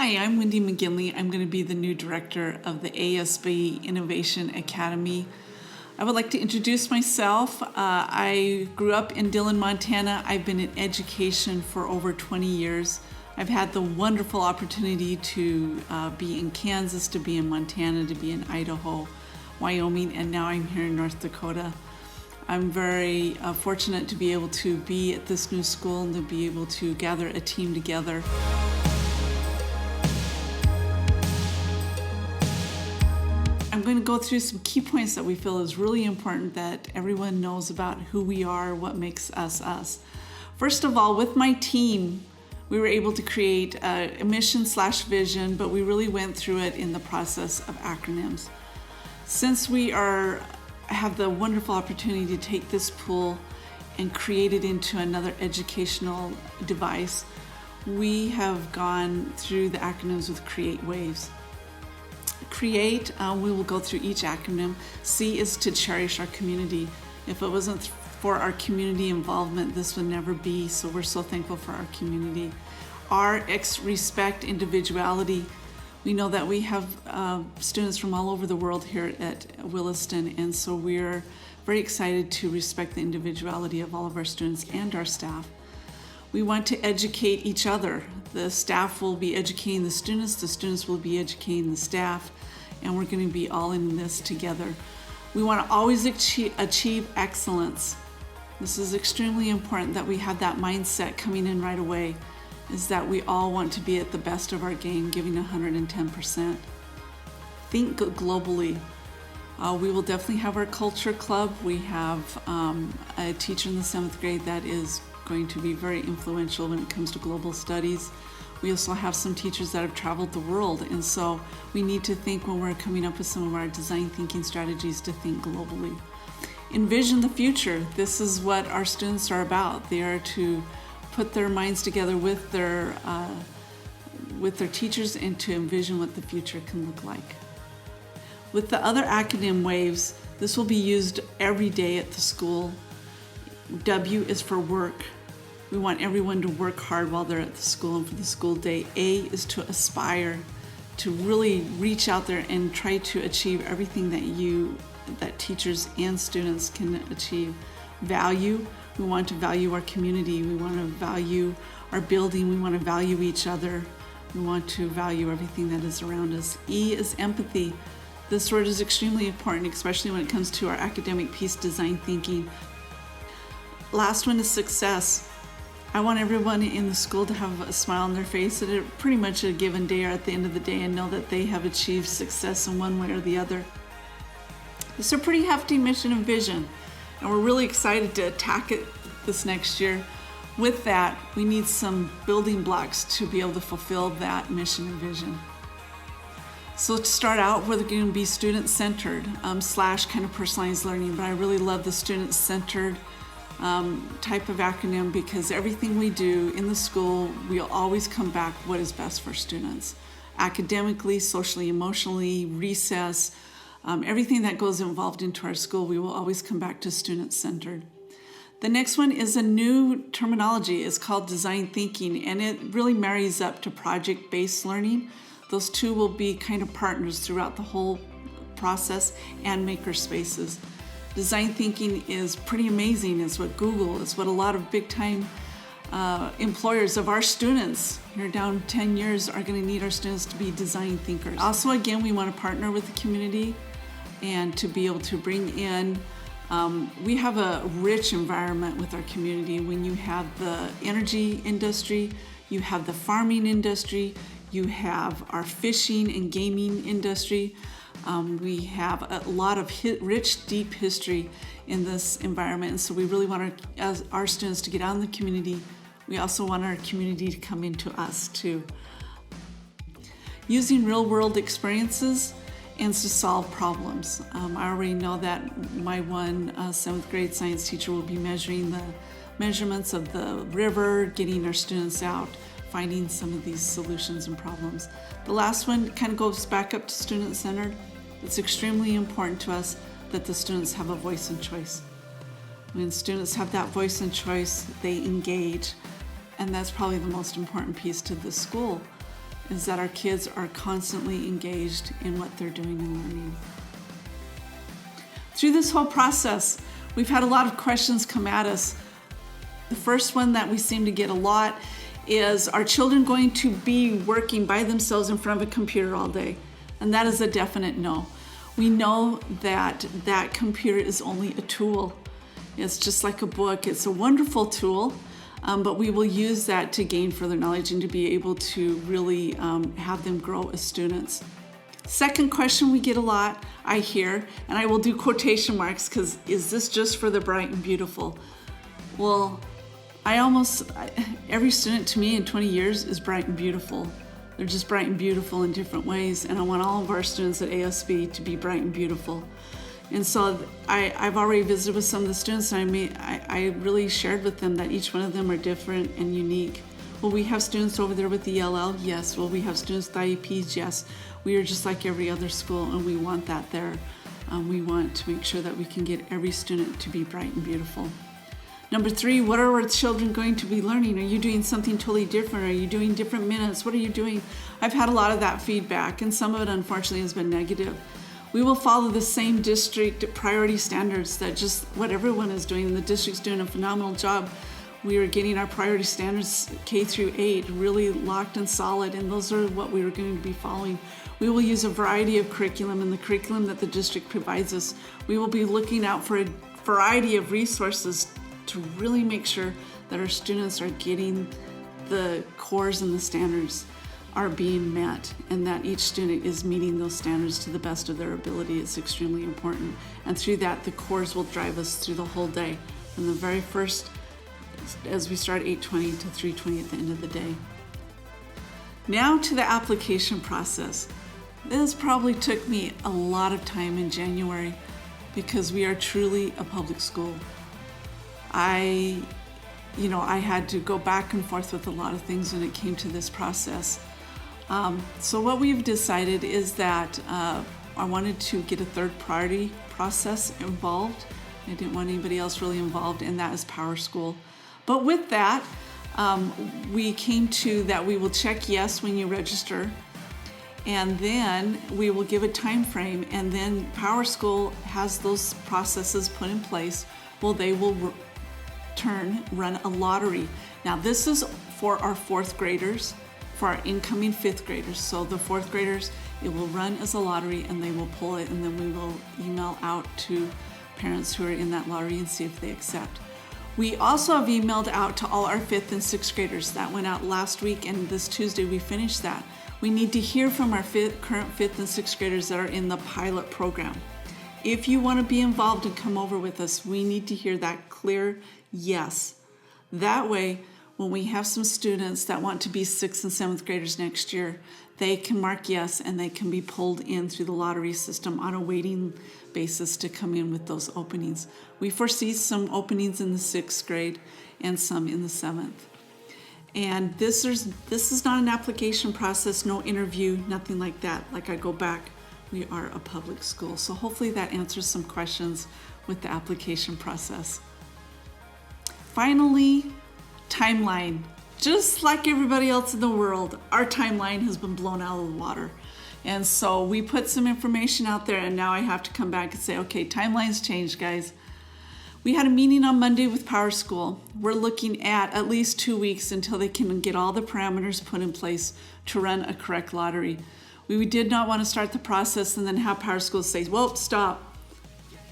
Hi, I'm Wendy McGinley. I'm going to be the new director of the ASB Innovation Academy. I would like to introduce myself. I grew up in Dillon, Montana. I've been in education for over 20 years. I've had the wonderful opportunity to be in Kansas, to be in Montana, to be in Idaho, Wyoming, and now I'm here in North Dakota. I'm very fortunate to be able to be at this new school and to be able to gather a team together. I'm going to go through some key points that we feel is really important that everyone knows about who we are, what makes us us. First of all, with my team, we were able to create a mission/vision, but we really went through it in the process of acronyms. Since we have the wonderful opportunity to take this pool and create it into another educational device, we have gone through the acronyms with CREATE waves. CREATE, we will go through each acronym. C is to cherish our community. If it wasn't for our community involvement, this would never be, so we're so thankful for our community. R, respect individuality. We know that we have students from all over the world here at Williston, and so we're very excited to respect the individuality of all of our students and our staff. We want to educate each other. The staff will be educating the students will be educating the staff, and we're going to be all in this together. We want to always achieve excellence. This is extremely important that we have that mindset coming in right away, is that we all want to be at the best of our game, giving 110%. Think globally. We will definitely have our culture club. We have a teacher in the 7th grade that is going to be very influential when it comes to global studies. We also have some teachers that have traveled the world, and so we need to think when we're coming up with some of our design thinking strategies to think globally. Envision the future. This is what our students are about. They are to put their minds together with their teachers and to envision what the future can look like. With the other acronym waves, this will be used every day at the school. W is for work. We want everyone to work hard while they're at the school and for the school day. A is to aspire, to really reach out there and try to achieve everything that teachers and students can achieve. Value, we want to value our community. We want to value our building. We want to value each other. We want to value everything that is around us. E is empathy. This word is extremely important, especially when it comes to our academic piece, design thinking. Last one is success. I want everyone in the school to have a smile on their face at pretty much a given day or at the end of the day and know that they have achieved success in one way or the other. It's a pretty hefty mission and vision, and we're really excited to attack it this next year. With that, we need some building blocks to be able to fulfill that mission and vision. So to start out, we're going to be student-centered / kind of personalized learning, but I really love the student-centered type of acronym because everything we do in the school, we'll always come back what is best for students. Academically, socially, emotionally, recess, everything that goes involved into our school, we will always come back to student-centered. The next one is a new terminology. It's called design thinking, and it really marries up to project-based learning. Those two will be kind of partners throughout the whole process, and maker spaces. Design thinking is pretty amazing. It's what Google, it's what a lot of big-time employers of our students here down 10 years are going to need our students to be design thinkers. Also, again, we want to partner with the community and to be able to bring in, we have a rich environment with our community. When you have the energy industry, you have the farming industry, you have our fishing and gaming industry. We have a lot of rich, deep history in this environment, and so we really want our students to get out in the community. We also want our community to come into us too. Using real-world experiences and to solve problems. I already know that my 7th grade science teacher will be measuring the measurements of the river, getting our students out, finding some of these solutions and problems. The last one kind of goes back up to student-centered. It's extremely important to us that the students have a voice and choice. When students have that voice and choice, they engage, and that's probably the most important piece to the school. is that our kids are constantly engaged in what they're doing and learning. Through this whole process, we've had a lot of questions come at us. The first one that we seem to get a lot is, are children going to be working by themselves in front of a computer all day? And that is a definite no. We know that that computer is only a tool. It's just like a book. It's a wonderful tool, but we will use that to gain further knowledge and to be able to really have them grow as students. Second question we get a lot, I hear, and I will do quotation marks because is this just for the bright and beautiful? Well, every student to me in 20 years is bright and beautiful. They're just bright and beautiful in different ways, and I want all of our students at ASB to be bright and beautiful. And so I've already visited with some of the students, and I really shared with them that each one of them are different and unique. Will we have students over there with ELL? Yes. Will we have students with IEPs? Yes. We are just like every other school, and we want that there. We want to make sure that we can get every student to be bright and beautiful. Number 3, what are our children going to be learning? Are you doing something totally different? Are you doing different minutes? What are you doing? I've had a lot of that feedback, and some of it unfortunately has been negative. We will follow the same district priority standards that just what everyone is doing, and the district's doing a phenomenal job. We are getting our priority standards K through 8 really locked and solid, and those are what we are going to be following. We will use a variety of curriculum in the curriculum that the district provides us. We will be looking out for a variety of resources to really make sure that our students are getting the cores and the standards are being met, and that each student is meeting those standards to the best of their ability. It's extremely important. And through that, the cores will drive us through the whole day, from the very first, as we start 8:20 to 3:20 at the end of the day. Now to the application process. This probably took me a lot of time in January because we are truly a public school. I had to go back and forth with a lot of things when it came to this process. So what we've decided is that I wanted to get a third party process involved. I didn't want anybody else really involved, and that is PowerSchool. But with that, we came to that we will check yes when you register, and then we will give a time frame, and then PowerSchool has those processes put in place. Well, they will run a lottery. Now this is for our 4th graders, for our incoming 5th graders. So the 4th graders, it will run as a lottery, and they will pull it, and then we will email out to parents who are in that lottery and see if they accept. We also have emailed out to all our 5th and 6th graders. That went out last week, and this Tuesday we finished that. We need to hear from our current 5th and 6th graders that are in the pilot program. If you want to be involved and come over with us, we need to hear that clear yes. That way, when we have some students that want to be 6th and 7th graders next year, they can mark yes, and they can be pulled in through the lottery system on a waiting basis to come in with those openings. We foresee some openings in the 6th grade and some in the 7th. And this is not an application process, no interview, nothing like that. Like I go back, we are a public school. So hopefully that answers some questions with the application process. Finally, timeline. Just like everybody else in the world, our timeline has been blown out of the water. And so we put some information out there, and now I have to come back and say, okay, timelines changed, guys. We had a meeting on Monday with PowerSchool. We're looking at least 2 weeks until they can get all the parameters put in place to run a correct lottery. We did not want to start the process and then have PowerSchool say, well, stop.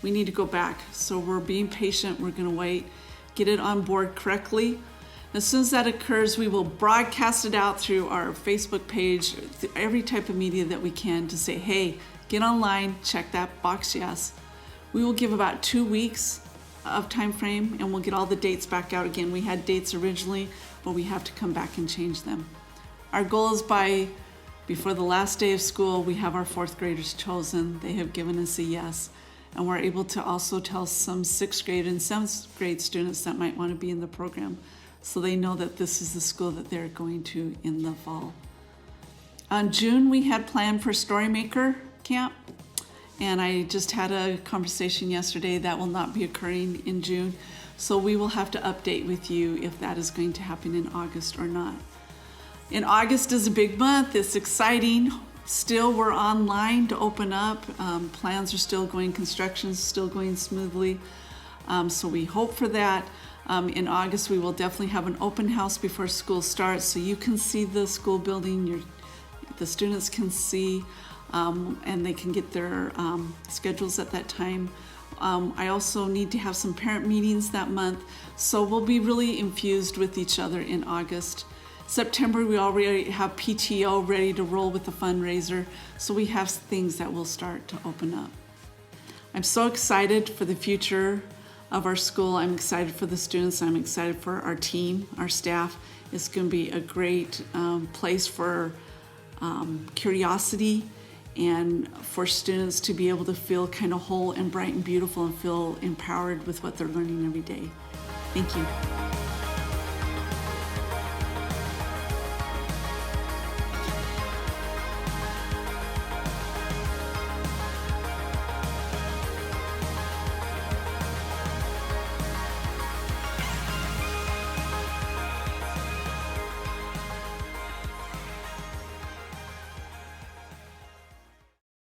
We need to go back. So we're being patient. We're going to wait, get it on board correctly. As soon as that occurs, we will broadcast it out through our Facebook page, every type of media that we can to say, hey, get online, check that box yes. We will give about 2 weeks of time frame, and we'll get all the dates back out again. We had dates originally, but we have to come back and change them. Our goal is before the last day of school, we have our 4th graders chosen. They have given us a yes. And we're able to also tell some 6th grade and 7th grade students that might want to be in the program, so they know that this is the school that they're going to in the fall. On June, we had planned for Storymaker Camp, and I just had a conversation yesterday that will not be occurring in June, so we will have to update with you if that is going to happen in August or not. In August is a big month. It's exciting. Still, we're online to open up. Plans are still going, construction's still going smoothly. So we hope for that. In August, we will definitely have an open house before school starts, so you can see the school building, the students can see, and they can get their schedules at that time. I also need to have some parent meetings that month, so we'll be really infused with each other in August. September, we already have PTO ready to roll with the fundraiser, so we have things that will start to open up. I'm so excited for the future of our school. I'm excited for the students. I'm excited for our team, our staff. It's going to be a great place for curiosity and for students to be able to feel kind of whole and bright and beautiful and feel empowered with what they're learning every day. Thank you.